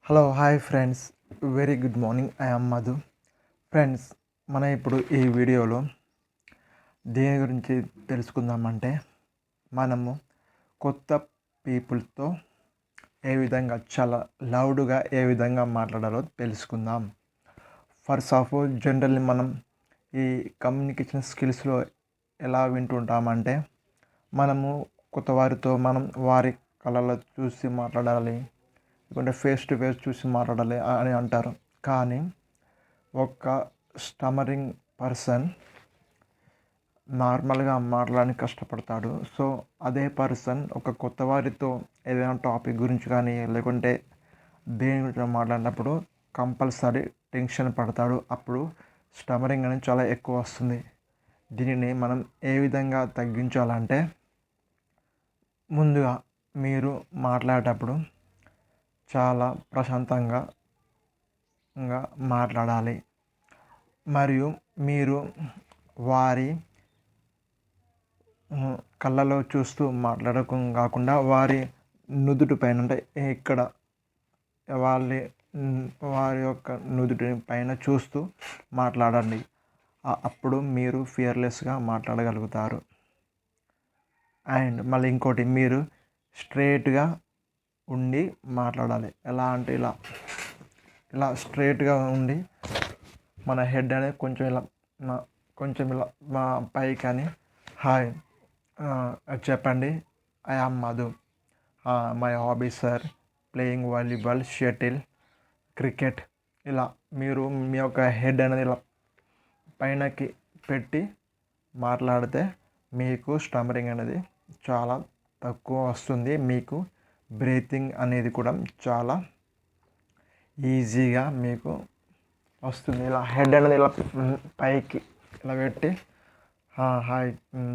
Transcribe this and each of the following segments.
Hello hi friends, very good morning. I am Madhu. Friends, మనం ఇప్పుడు ఈ వీడియోలో దేని గురించి తెలుసుకుందామంటే మనము కొత్త పీపుల్తో ఏ విధంగా చాలా లౌడ్గా ఏ విధంగా మాట్లాడాలో తెలుసుకుందాం. ఫస్ట్ ఆఫ్ ఆల్ జనరల్లీ మనం ఈ కమ్యూనికేషన్ స్కిల్స్లో ఎలా వింటుంటామంటే మనము కొత్త వారితో మనం వారి కళ్ళలో చూసి మాట్లాడాలి, లేకుంటే ఫేస్ టు ఫేస్ చూసి మాట్లాడాలి అని అంటారు. కానీ ఒక స్టమరింగ్ పర్సన్ నార్మల్గా మాట్లాడడానికి కష్టపడతాడు. సో అదే పర్సన్ ఒక కొత్త వారితో ఏదైనా టాపిక్ గురించి కానీ లేకుంటే దేని గురించి మాట్లాడినప్పుడు కంపల్సరీ టెన్షన్ పడతాడు. అప్పుడు స్టమరింగ్ అనేది చాలా ఎక్కువ వస్తుంది. దీనిని మనం ఏ విధంగా తగ్గించాలంటే ముందుగా మీరు మాట్లాడేటప్పుడు చాలా ప్రశాంతంగా మాట్లాడాలి. మరియు మీరు వారి కళ్ళలో చూస్తూ మాట్లాడకం కాకుండా వారి నుదుటి పైన అంటే ఇక్కడ వారి యొక్క నుదుటి పైన చూస్తూ మాట్లాడండి. అప్పుడు మీరు ఫియర్లెస్గా మాట్లాడగలుగుతారు. అండ్ మళ్ళీ ఇంకోటి, మీరు స్ట్రేట్గా ఉండి మాట్లాడాలి. ఎలా అంటే ఇలా స్ట్రేట్గా ఉండి మన హెడ్ అనేది కొంచెం ఇలా మా పైకి అని హాయ్ చెప్పండి. I am Madhu. My hobbies are playing volleyball, shuttle, cricket. ఇలా మీరు మీ యొక్క హెడ్ అనేది ఇలా పైనకి పెట్టి మాట్లాడితే మీకు స్టమరింగ్ అనేది చాలా తక్కువ వస్తుంది. మీకు బ్రీతింగ్ అనేది కూడా చాలా ఈజీగా మీకు వస్తుంది. ఇలా హెడ్ అనేది ఇలా పైకి ఇలా పెట్టి హాయ్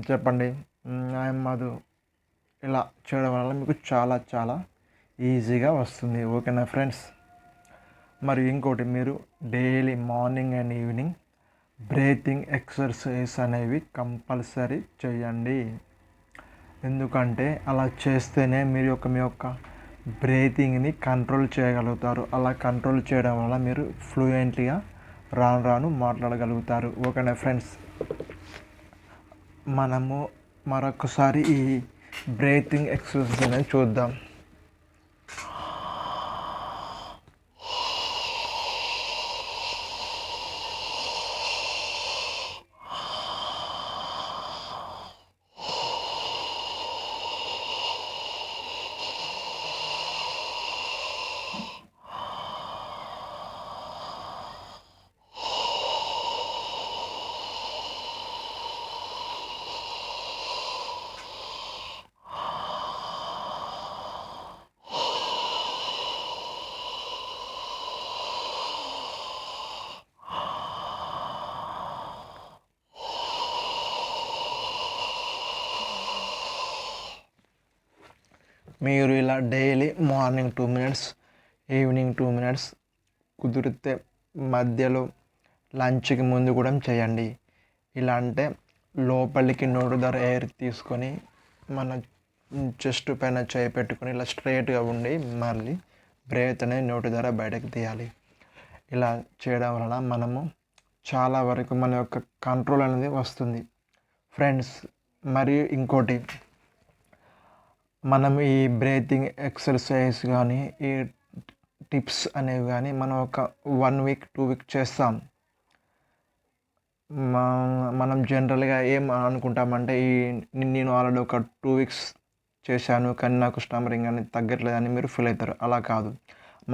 చెప్పండి, ఐఎమ్ మధు, ఇలా చేయడం వల్ల మీకు చాలా చాలా ఈజీగా వస్తుంది. ఓకేనా ఫ్రెండ్స్? మరి ఇంకోటి, మీరు daily morning and evening breathing exercise అనేవి కంపల్సరీ చేయండి. ఎందుకంటే అలా చేస్తేనే మీ యొక్క బ్రీతింగ్ని కంట్రోల్ చేయగలుగుతారు. అలా కంట్రోల్ చేయడం వల్ల మీరు ఫ్లూయెంట్గా రాను మాట్లాడగలుగుతారు. ఓకేనా ఫ్రెండ్స్? మనము మరొకసారి ఈ బ్రీతింగ్ ఎక్సర్సైజ్ అనేది చూద్దాం. మీరు ఇలా daily morning 2 minutes, evening 2 minutes, కుదిరితే మధ్యలో లంచ్కి ముందు కూడా చేయండి. ఇలా అంటే లోపలికి నోరు ద్వారా ఎయిర్ తీసుకొని మన చెస్ట్ పైన చేయి పెట్టుకొని ఇలా స్ట్రైట్గా ఉండి మళ్ళీ బ్రీత్ అనేది నోటి ద్వారా బయటకు తీయాలి. ఇలా చేయడం వలన మనము చాలా వరకు మన యొక్క కంట్రోల్ అనేది వస్తుంది ఫ్రెండ్స్. మరియు ఇంకోటి, మనం ఈ బ్రీతింగ్ ఎక్సర్సైజ్ కానీ ఈ టిప్స్ అనేవి కానీ మనం ఒక 1 week 2 week చేస్తాం. మనం జనరల్గా ఏం అనుకుంటామంటే నేను ఆల్రెడీ ఒక 2 weeks చేశాను కానీ నాకు స్టమరింగ్ అనేది తగ్గట్లేదని మీరు ఫీల్ అవుతారు. అలా కాదు.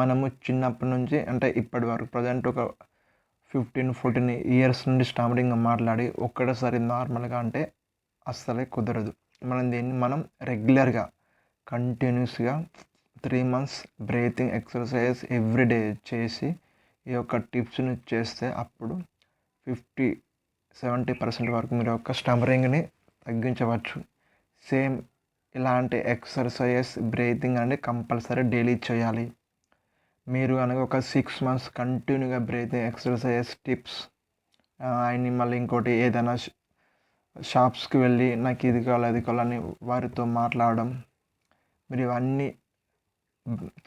మనము చిన్నప్పటి నుంచి అంటే ఇప్పటి వరకు ప్రజెంట్ ఒక 15-14 years నుండి స్టమరింగ్ మాట్లాడి ఒక్కటేసారి నార్మల్గా అంటే అస్సలే కుదరదు. మనం రెగ్యులర్గా కంటిన్యూస్గా 3 months బ్రీతింగ్ ఎక్సర్సైజ్ ఎవ్రీడే చేసి ఈ యొక్క టిప్స్ని చేస్తే అప్పుడు 50-70% వరకు మీరు యొక్క స్టమరింగ్ని తగ్గించవచ్చు. సేమ్ ఇలాంటి ఎక్సర్సైజ్ బ్రీతింగ్ అనేది కంపల్సరీ డైలీ చేయాలి. మీరు కనుక ఒక 6 months కంటిన్యూగా బ్రీతింగ్ ఎక్సర్సైజ్ టిప్స్ అని మళ్ళీ ఇంకోటి ఏదైనా షాప్స్కి వెళ్ళి నాకు ఇది కావాలి అది కావాలని వారితో మాట్లాడడం, మీరు ఇవన్నీ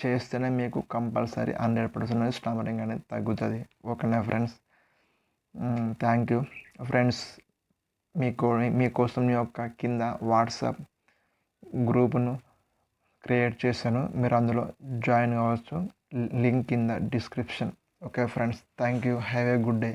చేస్తేనే మీకు కంపల్సరీ 100% స్టమరింగ్ అనేది తగ్గుతుంది. ఓకేనా ఫ్రెండ్స్? Thank you friends. మీకోసం మీ యొక్క కింద వాట్సాప్ గ్రూపును క్రియేట్ చేశాను, మీరు అందులో జాయిన్ కావచ్చు. లింక్ కింద description. Okay friends, thank you. Have a good day.